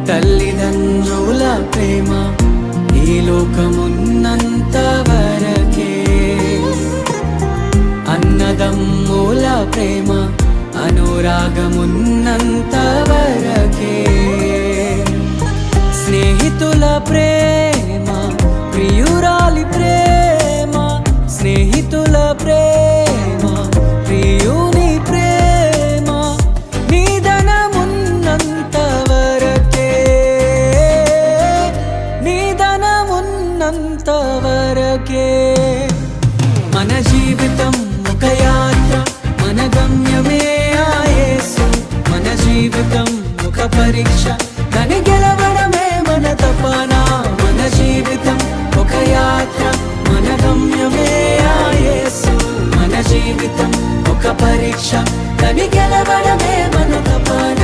తల్లిదండ్రుల ప్రేమ ఈ లోకమున్నంత వరకే, అన్నదమ్ముల ప్రేమ అనురాగమున్నంత వరకే, స్నేహితుల ప్రేమ ప్రియురాలి ప్రేమ, స్నేహితుల ప్రేమ ప్రియుని ప్రేమ నిధనమున్నంత వరకే, నిధనమున్నంత వరకే. మన జీవితం ఒక యాత్ర, మన గమ్యమే ఆ యేసు. మన జీవితం ఒక పరీక్ష, దాన్ని గెలవడమే మన తపన. మన జీవితం ఒక యాత్ర, మన గమ్యమే ఆ యేసు. మన జీవితం ఒక పరీక్ష, దాన్ని గెలవడమే మన తపన.